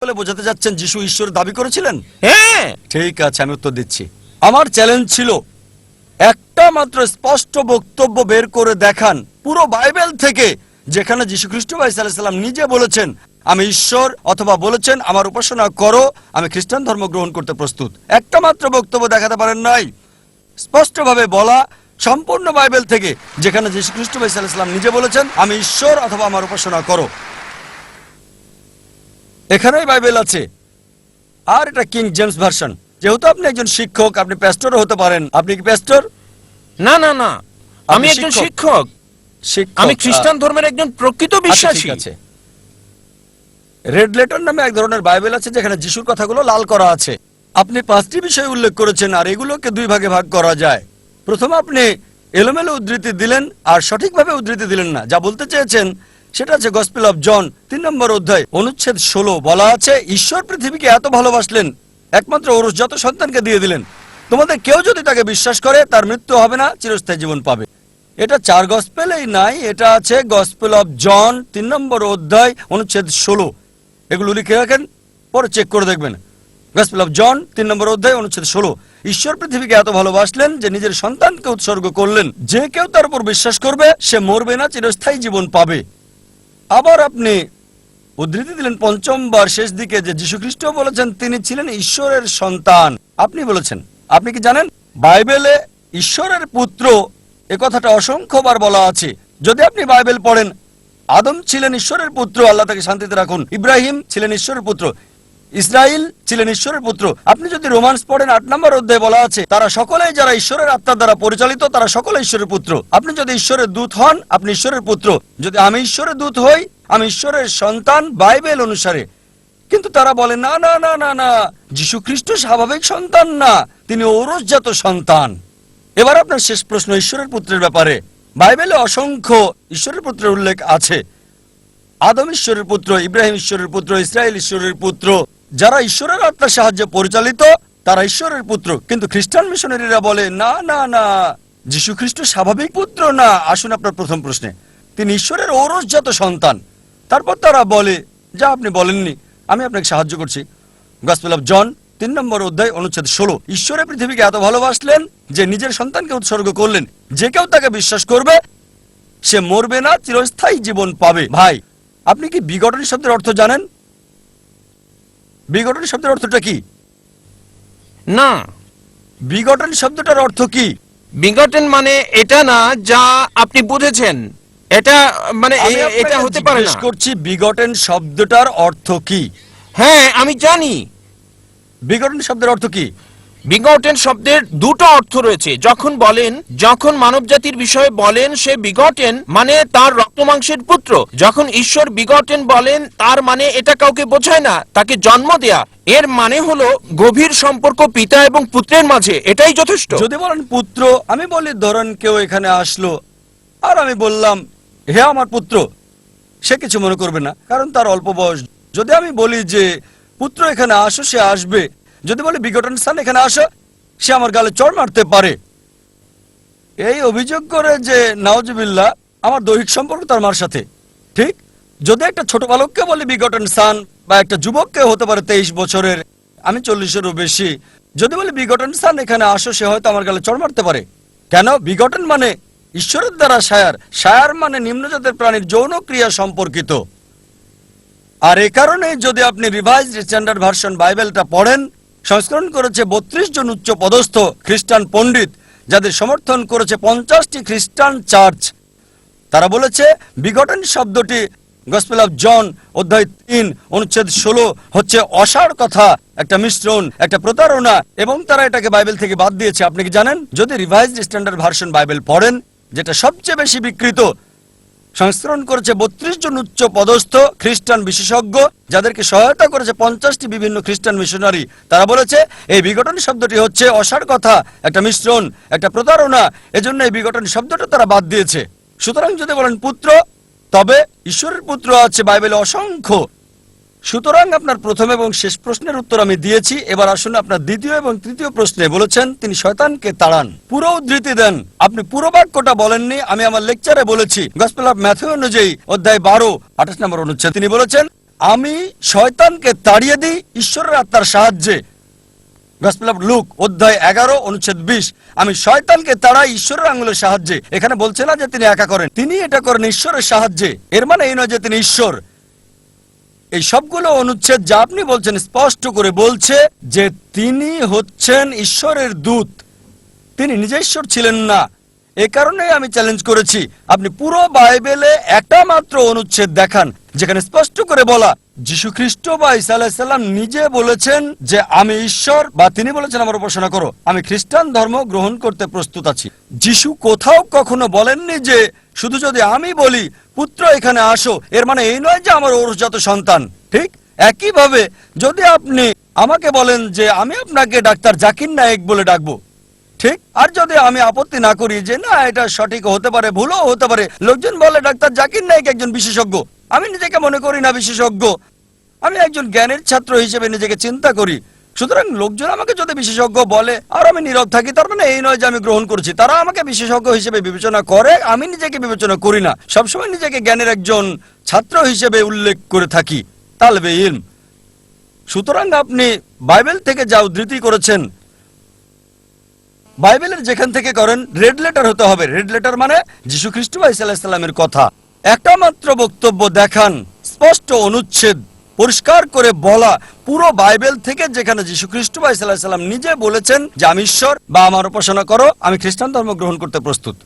বলে বোঝাতে যাচ্ছেন যিশু ঈশ্বর দাবি করেছিলেন? হ্যাঁ। ঠিক আছে, আমি উত্তর দিচ্ছি। আমার চ্যালেঞ্জ ছিল একটা মাত্র স্পষ্ট বক্তব্য বের করে দেখান পুরো বাইবেল থেকে যেখানে যীশু খ্রিস্ট ভাই সাল্লাল্লাহু আলাইহি সাল্লাম নিজে বলেছেন আমি ঈশ্বর, অথবা বলেছেন আমার উপাসনা করো, আমি খ্রিস্টান ধর্ম গ্রহণ করতে প্রস্তুত। একটা মাত্র বক্তব্য দেখাতে পারেন নাই স্পষ্টভাবে বলা সম্পূর্ণ বাইবেল থেকে যেখানে যীশু খ্রিস্ট ভাই সাল্লাল্লাহু আলাইহি সাল্লাম নিজে বলেছেন আমি ঈশ্বর অথবা আমার উপাসনা করো। এখানেই বাইবেল আছে। আর এটা কিং জেমস ভার্সন। যেহেতু আপনি একজন শিক্ষক, আপনি প্যাস্টরও হতে পারেন। আপনি কি প্যাস্টর? না না না, আমি একজন শিক্ষক। আমি খ্রিস্টান ধর্মের একজন প্রকৃত বিশ্বাসী। ঠিক আছে। রেড লেটার নামে এক ধরনের বাইবেল আছে যেখানে যিশুর কথাগুলো লাল করা আছে। আপনি 5টি বিষয় উল্লেখ করেছেন আর এগুলোকে 2 ভাগে ভাগ করা যায়। প্রথমে আপনি এলোমেলো উদ্ধৃতি দিলেন আর সঠিকভাবে উদ্ধৃতি দিলেন না। যা বলতে চেয়েছেন সেটা আছে গসপেল অফ জন 3 নম্বর অধ্যায় অনুচ্ছেদ 16 বলা আছে ঈশ্বর পৃথিবীকে এত ভালোবাসলেন একমাত্র ঔরসজাত সন্তানকে দিয়ে দিলেন। তোমাদের কেউ যদি তাকে বিশ্বাস করে তার মৃত্যু হবে না, চিরস্থায়ী জীবন পাবে। এটা 4 গসপেলেই নাই, এটা আছে গসপেল অফ জন 3 নম্বর অধ্যায় অনুচ্ছেদ 16। এগুলো লিখে রাখেন, পরে চেক করে দেখবেন। গসপেল অফ জন 3 নম্বর অধ্যায় অনুচ্ছেদ 16। ঈশ্বর পৃথিবীকে এত ভালোবাসলেন যে নিজের সন্তানকে উৎসর্গ করলেন, যে কেউ তার উপর বিশ্বাস করবে সে মরবে না, চিরস্থায়ী জীবন পাবে। আবার আপনি উদ্ধৃতি দিলেন 5ম বার শেষ দিকে যে যীশু খ্রিস্ট বলেছেন তিনি ছিলেন ঈশ্বরের সন্তান। আপনি বলেছেন, আপনি কি জানেন বাইবেলে ঈশ্বরের পুত্র এ কথাটা অসংখ্যবার বলা আছে। যদি আপনি বাইবেল পড়েন, আদম ছিলেন ঈশ্বরের পুত্র, আল্লাহ তাকে শান্তিতে রাখুন। ইব্রাহিম ছিলেন ঈশ্বরের পুত্র, ইসরাইল ছিলেন ঈশ্বরের পুত্র। আপনি যদি রোমান্স পড়েন 8 নম্বর অধ্যায়ে বলা আছে তারা সকলেই যারা ঈশ্বরের আত্মার দ্বারা পরিচালিত তারা সকলে ঈশ্বরের পুত্র। আপনি যদি ঈশ্বরের দূত হন আপনি ঈশ্বরের পুত্র। যদি আমি ঈশ্বরের দূত হই আমি ঈশ্বরের সন্তান বাইবেল অনুসারে। কিন্তু তারা বলে না না না না না, যীশু খ্রিস্ট স্বাভাবিক সন্তান না, তিনি ঔরসজাত সন্তান। এবার আপনার শেষ প্রশ্ন ঈশ্বরের পুত্রের ব্যাপারে। বাইবেলে অসংখ্য ঈশ্বরের পুত্রের উল্লেখ আছে। আদম ঈশ্বরের পুত্র, ইব্রাহিম ঈশ্বরের পুত্র, ইসরায়েল ঈশ্বরের পুত্র। যারা ঈশ্বরের আত্মার সাহায্যে পরিচালিত তারা ঈশ্বরের পুত্র। কিন্তু খ্রিস্টান মিশনারিরা বলে না না না, যীশু খ্রিস্ট স্বাভাবিক পুত্র না। আসুন আপনার প্রথম প্রশ্নে, তিনি ঈশ্বরের ঔরসজাত সন্তান। তারপর তারা বলে যা আপনি বলেননি, আমি আপনাকে সাহায্য করছি। গসপেল অফ জন 3 নম্বর অধ্যায় অনুচ্ছেদ 16। ঈশ্বরের পৃথিবীকে এত ভালোবাসলেন যে নিজের সন্তানকে উৎসর্গ করলেন, যে কেউ তাকে বিশ্বাস করবে সে মরবে না, চিরস্থায়ী জীবন পাবে। ভাই, আপনি কি বিগটন শব্দের অর্থ জানেন? বিগটন শব্দের অর্থটা কি? না। বিগটন শব্দটার অর্থ কি? বিগটেন মানে এটা না যা আপনি বুঝেছেন। এটা মানে এটা হতে পারে না। করছি বিগটন শব্দটার অর্থ কি? হ্যাঁ আমি জানি। বিগটন শব্দের অর্থ কি? বিগটেন শব্দের 2টো অর্থ রয়েছে। যখন মানব জাতির বিষয়ে বলেন সে বিগটেন মানে তার রক্তমাংসের পুত্র। যখন ঈশ্বর বিগটেন বলেন তার মানে এটা কাউকে বোঝায় না, তাকে জন্ম দেয়া। এর মানে হলো গভীর সম্পর্ক পিতা এবং পুত্রের মাঝে, এটাই যথেষ্ট। যদি বলেন পুত্র, আমি বলি ধরেন কেউ এখানে আসলো আর আমি বললাম হে আমার পুত্র, সে কিছু মনে করবে না কারণ তার অল্প বয়স। যদি আমি বলি যে পুত্র এখানে আসো, সে আসবে। যদি বলি বিগটন স্থান এখানে আসো, সে আমার গালে চড় মারতে পারে। এই অভিযোগ করে যে নাউজুবিল্লাহ আমার দৈহিক সম্পর্ক তার মার সাথে। ঠিক যদি একটা ছোট বালককে বলি বিগটন সান, বা একটা যুবককে হতে পারে 23 বছরের, আমি 40-এরও বেশি, যদি বলি বিগটন সান এখানে আসো, সে হয়তো আমার গালে চড় মারতে পারে। কেন? বিগটন মানে ঈশ্বরের দ্বারা সায়ার, সায়ার মানে নিম্নজাতের প্রাণীর যৌন ক্রিয়া সম্পর্কিত। আর এ কারণে যদি আপনি রিভাইজড স্ট্যান্ডার্ড ভার্সন বাইবেলটা পড়েন, সংস্করণ করেছে 32 জন উচ্চ পদস্থ খ্রিস্টান পণ্ডিত, যাদের সমর্থন করেছে 50টি খ্রিস্টান চার্চ। তারা বলেছে বিগটন শব্দটি গসপেল অফ জন অধ্যায় 3 অনুচ্ছেদ 16 হচ্ছে অসাড় কথা, একটা মিশ্রণ, একটা প্রতারণা, এবং তারা এটাকে বাইবেল থেকে বাদ দিয়েছে। আপনি কি জানেন যদি রিভাইজড স্ট্যান্ডার্ড ভার্সন বাইবেল পড়েন, যেটা সবচেয়ে বেশি বিকৃত, সংস্করণ করেছে 32 জন উচ্চ পদস্থ খ্রিস্টান বিশেষজ্ঞ, যাদেরকে সহায়তা করেছে 50টি বিভিন্ন খ্রিস্টান মিশনারি। তারা বলেছে এই বিঘটন শব্দটি হচ্ছে অসাড় কথা, একটা মিশ্রণ, একটা প্রতারণা, এজন্য এই বিঘটন শব্দটা তারা বাদ দিয়েছে। সুতরাং যদি বলেন পুত্র, তবে ঈশ্বরের পুত্র আছে বাইবেলে অসংখ্য। সুতরাং আপনার প্রথম এবং শেষ প্রশ্নের উত্তর আমি দিয়েছি। এবার আসুন আপনার দ্বিতীয় এবং তৃতীয় প্রশ্নে। বলেছেন তিনি শয়তানকে তাড়ান, পুরো উদ্ধৃতি দেন। আপনি পুরো বাক্যটা বলেননি, আমি আমার লেকচারে বলেছি। গসপেল অফ ম্যাথিউ অনুযায়ী অধ্যায় 12 28 নম্বর অনুচ্ছেদ তিনি বলেছেন আমি শয়তানকে তাড়িয়ে দিই ঈশ্বরের আত্মার সাহায্যে। গসপেল অফ লুক অধ্যায় 11 অনুচ্ছেদ 20, আমি শয়তানকে তাড়াই ঈশ্বরের আঙুলের সাহায্যে। এখানে বলছে না যে তিনি একা করেন, তিনি এটা করেন ঈশ্বরের সাহায্যে। এর মানে এই নয় যে তিনি ঈশ্বর। এই সবগুলো অনুচ্ছেদ যা আপনি বলছেন স্পষ্ট করে বলছে যে তিনি হচ্ছেন ঈশ্বরের দূত, তিনি নিজে ঈশ্বর ছিলেন না। এ কারণেই আমি চ্যালেঞ্জ করেছি আপনি পুরো বাইবেলে একটা মাত্র অনুচ্ছেদ দেখান যেখানে স্পষ্ট করে বলা যীশু খ্রিস্ট বা ঈসা আলাইহিস সালাম নিজে বলেছেন যে আমি ঈশ্বর, বা তিনি বলেছেন আমার উপাসনা করো, আমি খ্রিস্টান ধর্ম গ্রহণ করতে প্রস্তুত আছি। যীশু কোথাও কখনো বলেননি যে শুধু যদি আমি বলি পুত্র এখানে আসো, এর মানে এই নয় যে আমার ঔরসজাত সন্তান। ঠিক একইভাবে যদি আপনি আমাকে বলেন যে আমি আপনাকে ডাক্তার জাকির নায়েক বলে ডাকবো, ঠিক, আর যদি আমি আপত্তি না করি যে না এটা সঠিক হতে পারে, ভুলও হতে পারে, লোকজন বলে ডাক্তার জাকির নায়েক একজন বিশেষজ্ঞ, আমি নিজেকে মনে করি না বিশেষজ্ঞ, আমি একজন জ্ঞানের ছাত্র হিসেবে নিজেকে চিন্তা করি। সুতরাং লোকজন আমাকে যদি বিশেষজ্ঞ বলে আর আমি নীরব থাকি, তার মানে এই নয় যে আমি গ্রহণ করছি। তারা আমাকে বিশেষজ্ঞ হিসেবে বিবেচনা করে, আমি নিজেকে বিবেচনা করি না। সবসময় নিজেকে জ্ঞানের একজন ছাত্র হিসেবে উল্লেখ করে থাকি, তালবে ইলম। সুতরাং আপনি বাইবেল থেকে যা উদ্ধৃতি করেছেন, বাইবেলের যেখান থেকে করেন রেড লেটার হতে হবে। রেড লেটার মানে যীশু খ্রিস্ট বা ঈসা আলাইহিস সালামের কথা। একটা মাত্র বক্তব্য দেখান, স্পষ্ট অনুচ্ছেদ পরিষ্কার করে বলা পুরো বাইবেল থেকে যেখানে যীশু খ্রিস্ট বা ঈসা আলাইহিস সালাম নিজে বলেছেন যে আমি ঈশ্বর বা আমার উপাসনা করো, আমি খ্রিস্টান ধর্ম গ্রহণ করতে প্রস্তুত।